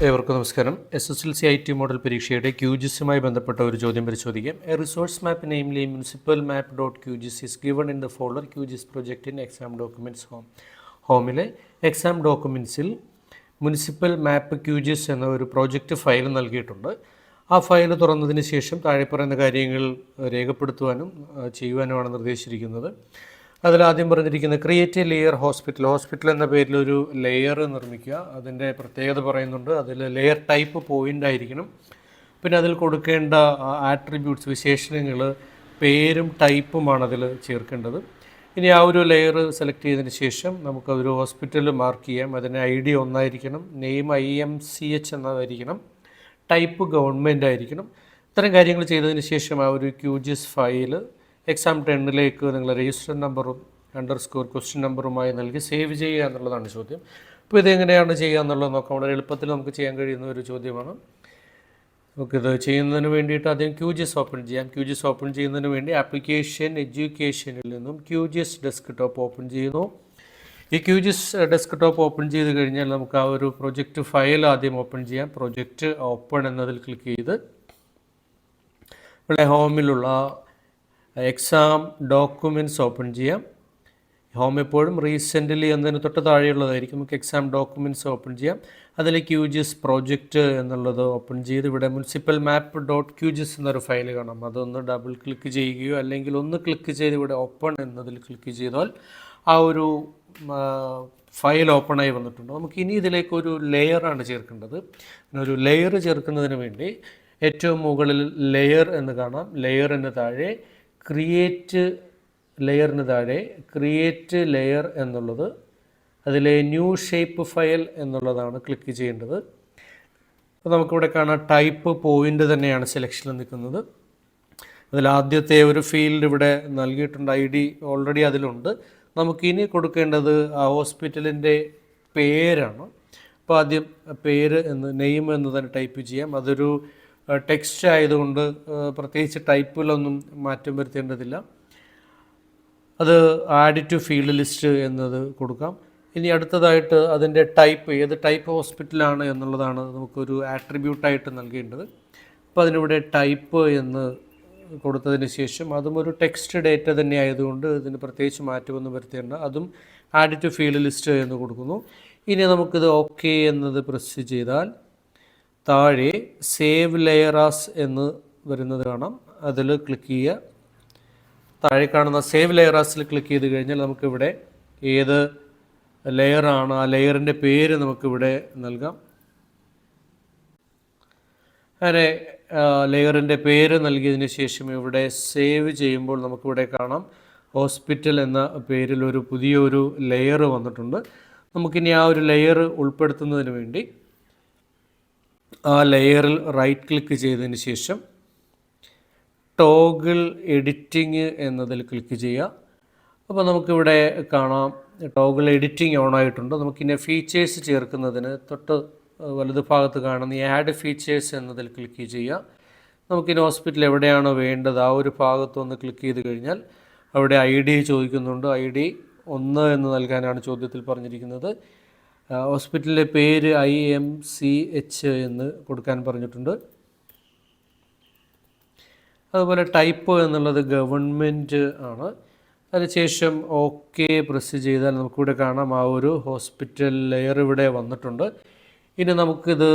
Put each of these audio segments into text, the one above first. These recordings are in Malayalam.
ഏവർക്കും നമസ്കാരം. SSLC IT മോഡൽ പരീക്ഷയുടെ ക്യൂജിസുമായി ബന്ധപ്പെട്ട ഒരു ചോദ്യം പരിശോധിക്കാം. A resource map namely municipal map dot QGIS is given in the folder QGIS project in exam documents ഹോമിലെ എക്സാം ഡോക്യുമെൻറ്റ്സിൽ മുനിസിപ്പൽ മാപ്പ് ക്യൂജിസ് എന്ന ഒരു പ്രോജക്റ്റ് ഫയൽ നൽകിയിട്ടുണ്ട്. ആ ഫയൽ തുറന്നതിന് ശേഷം താഴെ പറയുന്ന കാര്യങ്ങൾ രേഖപ്പെടുത്തുവാനും ചെയ്യുവാനുമാണ് നിർദ്ദേശിച്ചിരിക്കുന്നത്. അതിലാദ്യം പറഞ്ഞിരിക്കുന്ന ക്രിയേറ്റ് എ ലെയർ ഹോസ്പിറ്റൽ എന്ന പേരിൽ ഒരു ലെയർ നിർമ്മിക്കുക. അതിൻ്റെ പ്രത്യേകത പറയുന്നുണ്ട്. അതിൽ ലെയർ ടൈപ്പ് പോയിൻ്റ് ആയിരിക്കണം. പിന്നെ അതിൽ കൊടുക്കേണ്ട ആട്രിബ്യൂട്ട്സ്, വിശേഷണങ്ങൾ, പേരും ടൈപ്പുമാണ് അതിൽ ചേർക്കേണ്ടത്. ഇനി ആ ഒരു ലെയർ സെലക്ട് ചെയ്തതിന് ശേഷം നമുക്കതൊരു ഹോസ്പിറ്റൽ മാർക്ക് ചെയ്യാം. അതിന് ID ഒന്നായിരിക്കണം, നെയിം IMCH എന്നതായിരിക്കണം, ടൈപ്പ് ഗവൺമെൻറ് ആയിരിക്കണം. ഇത്തരം കാര്യങ്ങൾ ചെയ്തതിന് ശേഷം ആ ഒരു ക്യൂജിസ് ഫയൽ എക്സാം 10ലേക്ക് നിങ്ങൾ രജിസ്റ്റർ നമ്പറും _ക്വസ്റ്റ്യൻ നമ്പറുമായി നൽകി സേവ് ചെയ്യുക എന്നുള്ളതാണ് ചോദ്യം. അപ്പോൾ ഇതെങ്ങനെയാണ് ചെയ്യുക എന്നുള്ളത് നോക്കാം. വളരെ എളുപ്പത്തിൽ നമുക്ക് ചെയ്യാൻ കഴിയുന്ന ഒരു ചോദ്യമാണ്. നമുക്കിത് ചെയ്യുന്നതിന് വേണ്ടിയിട്ട് ആദ്യം ക്യൂജിസ് ഓപ്പൺ ചെയ്യാം. ക്യൂജിസ് ഓപ്പൺ ചെയ്യുന്നതിന് വേണ്ടി ആപ്ലിക്കേഷൻ എഡ്യൂക്കേഷനിൽ നിന്നും ക്യൂജിസ് ഡെസ്ക്ടോപ്പ് ഓപ്പൺ ചെയ്യുന്നു. ഈ ക്യൂജിസ് ഡെസ്ക്ടോപ്പ് ഓപ്പൺ ചെയ്ത് കഴിഞ്ഞാൽ നമുക്ക് ആ ഒരു പ്രൊജക്റ്റ് ഫയൽ ആദ്യം ഓപ്പൺ ചെയ്യാം. പ്രൊജക്റ്റ് ഓപ്പൺ എന്നതിൽ ക്ലിക്ക് ചെയ്ത് ഇവിടെ ഹോമിലുള്ള എക്സാം ഡോക്യുമെൻറ്റ്സ് ഓപ്പൺ ചെയ്യാം. ഹോം എപ്പോഴും റീസെൻ്റ്ലി എന്നതിന് തൊട്ട് താഴെയുള്ളതായിരിക്കും. നമുക്ക് എക്സാം ഡോക്യുമെൻറ്റ്സ് ഓപ്പൺ ചെയ്യാം. അതിൽ ക്യൂജിസ് പ്രോജക്റ്റ് എന്നുള്ളത് ഓപ്പൺ ചെയ്ത് ഇവിടെ മുനിസിപ്പൽ മാപ്പ് ഡോട്ട് ക്യൂജിസ് എന്നൊരു ഫയൽ കാണാം. അതൊന്ന് ഡബിൾ ക്ലിക്ക് ചെയ്യുകയോ അല്ലെങ്കിൽ ഒന്ന് ക്ലിക്ക് ചെയ്ത് ഇവിടെ ഓപ്പൺ എന്നതിൽ ക്ലിക്ക് ചെയ്താൽ ആ ഒരു ഫയൽ ഓപ്പണായി വന്നിട്ടുണ്ട്. നമുക്ക് ഇനി ഇതിലേക്കൊരു ലെയറാണ് ചേർക്കേണ്ടത്. ഒരു ലെയർ ചേർക്കുന്നതിന് വേണ്ടി ഏറ്റവും മുകളിൽ ലെയർ എന്ന് കാണാം. ലെയറിന് താഴെ ക്രിയേറ്റ് ലെയർ എന്നുള്ളത്, അതിലെ ന്യൂ ഷേപ്പ് ഫയൽ എന്നുള്ളതാണ് ക്ലിക്ക് ചെയ്യേണ്ടത്. അപ്പോൾ നമുക്കിവിടെ കാണാം ടൈപ്പ് പോയിൻ്റ് തന്നെയാണ് സെലക്ഷനിൽ നിൽക്കുന്നത്. അതിൽ ആദ്യത്തെ ഒരു ഫീൽഡ് ഇവിടെ നൽകിയിട്ടുണ്ട്. ID ഓൾറെഡി അതിലുണ്ട്. നമുക്കിനി കൊടുക്കേണ്ടത് ആ ഹോസ്പിറ്റലിൻ്റെ പേരാണ്. അപ്പോൾ ആദ്യം പേര് നെയിം എന്ന് തന്നെ ടൈപ്പ് ചെയ്യാം. അതൊരു ടെക്സ്റ്റ് ആയതുകൊണ്ട് പ്രത്യേകിച്ച് ടൈപ്പിലൊന്നും മാറ്റം വരുത്തേണ്ടതില്ല. അത് ആഡ് ടു ഫീൽഡ് ലിസ്റ്റ് എന്നത് കൊടുക്കാം. ഇനി അടുത്തതായിട്ട് അതിൻ്റെ ടൈപ്പ്, ഏത് ടൈപ്പ് ഹോസ്പിറ്റലാണ് എന്നുള്ളതാണ് നമുക്കൊരു ആട്രിബ്യൂട്ടായിട്ട് നൽകേണ്ടത്. അപ്പോൾ അതിനിവിടെ ടൈപ്പ് എന്ന് കൊടുത്തതിന് ശേഷം അതും ഒരു ടെക്സ്റ്റ് ഡേറ്റ തന്നെ ആയതുകൊണ്ട് ഇതിന് പ്രത്യേകിച്ച് മാറ്റമൊന്നും വരുത്തേണ്ട. അതും ആഡ് ടു ഫീൽഡ് ലിസ്റ്റ് എന്ന് കൊടുക്കുന്നു. ഇനി നമുക്കിത് ഓക്കെ എന്നത് പ്രസ് ചെയ്താൽ താഴെ സേവ് ലെയറാസ് എന്ന് വരുന്നത് കാണാം. അതിൽ ക്ലിക്ക് ചെയ്യുക. താഴെ കാണുന്ന സേവ് ലെയറാസിൽ ക്ലിക്ക് ചെയ്ത് കഴിഞ്ഞാൽ നമുക്കിവിടെ ഏത് ലെയറാണ് ആ ലെയറിൻ്റെ പേര് നമുക്കിവിടെ നൽകാം. അങ്ങനെ ലെയറിൻ്റെ പേര് നൽകിയതിന് ശേഷം ഇവിടെ സേവ് ചെയ്യുമ്പോൾ നമുക്കിവിടെ കാണാം ഹോസ്പിറ്റൽ എന്ന പേരിൽ ഒരു പുതിയൊരു ലെയർ വന്നിട്ടുണ്ട്. നമുക്കിനി ആ ഒരു ലെയർ ഉൾപ്പെടുത്തുന്നതിന് വേണ്ടി ആ ലെയറിൽ റൈറ്റ് ക്ലിക്ക് ചെയ്തതിന് ശേഷം ടോഗിൾ എഡിറ്റിംഗ് എന്നതിൽ ക്ലിക്ക് ചെയ്യുക. അപ്പോൾ നമുക്കിവിടെ കാണാം ടോഗിൾ എഡിറ്റിംഗ് ഓൺ ആയിട്ടുണ്ട്. നമുക്കിനി ഫീച്ചേഴ്സ് ചേർക്കുന്നതിന് തൊട്ട് വലതു ഭാഗത്ത് കാണുന്ന ഈ ആഡ് ഫീച്ചേഴ്സ് എന്നതിൽ ക്ലിക്ക് ചെയ്യുക. നമുക്കിനി ഹോസ്പിറ്റൽ എവിടെയാണോ വേണ്ടത് ആ ഒരു ഭാഗത്തൊന്ന് ക്ലിക്ക് ചെയ്ത് കഴിഞ്ഞാൽ അവിടെ ID ചോദിക്കുന്നുണ്ട്. ID 1 എന്ന് നൽകാനാണ് ചോദ്യത്തിൽ പറഞ്ഞിരിക്കുന്നത്. ഹോസ്പിറ്റലിൻ്റെ പേര് IMCH എന്ന് കൊടുക്കാൻ പറഞ്ഞിട്ടുണ്ട്. അതുപോലെ ടൈപ്പ് എന്നുള്ളത് ഗവൺമെൻറ് ആണ്. അതിനുശേഷം ഓക്കെ പ്രസ് ചെയ്താൽ നമുക്കിവിടെ കാണാം ആ ഒരു ഹോസ്പിറ്റൽ ലെയർ ഇവിടെ വന്നിട്ടുണ്ട്. ഇനി നമുക്കിത്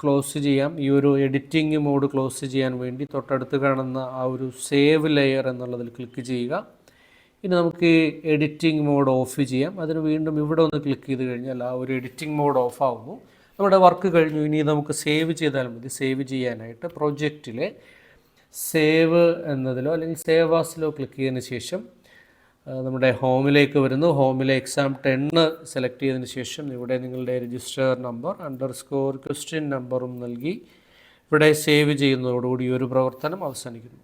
ക്ലോസ് ചെയ്യാം. ഈ ഒരു എഡിറ്റിംഗ് മോഡ് ക്ലോസ് ചെയ്യാൻ വേണ്ടി തൊട്ടടുത്ത് കാണുന്ന ആ ഒരു സേവ് ലെയർ എന്നുള്ളതിൽ ക്ലിക്ക് ചെയ്യുക. ഇനി നമുക്ക് എഡിറ്റിംഗ് മോഡ് ഓഫ് ചെയ്യാം. അതിന് വീണ്ടും ഇവിടെ ഒന്ന് ക്ലിക്ക് ചെയ്ത് കഴിഞ്ഞാൽ ആ ഒരു എഡിറ്റിംഗ് മോഡ് ഓഫ് ആവുന്നു. നമ്മുടെ വർക്ക് കഴിഞ്ഞു. ഇനി നമുക്ക് സേവ് ചെയ്താൽ മതി. സേവ് ചെയ്യാനായിട്ട് പ്രൊജക്റ്റിലെ സേവ് എന്നതിലോ അല്ലെങ്കിൽ സേവ് ആസിലോ ക്ലിക്ക് ചെയ്തതിന് ശേഷം നമ്മുടെ ഹോമിലേക്ക് വരുന്നു. ഹോമിലെ എക്സാം 10 സെലക്ട് ചെയ്തതിന് ശേഷം ഇവിടെ നിങ്ങളുടെ രജിസ്റ്റർ നമ്പർ _ക്വസ്റ്റ്യൻ നമ്പറും നൽകി ഇവിടെ സേവ് ചെയ്യുന്നതോടുകൂടി ഈ ഒരു പ്രവർത്തനം അവസാനിക്കുന്നു.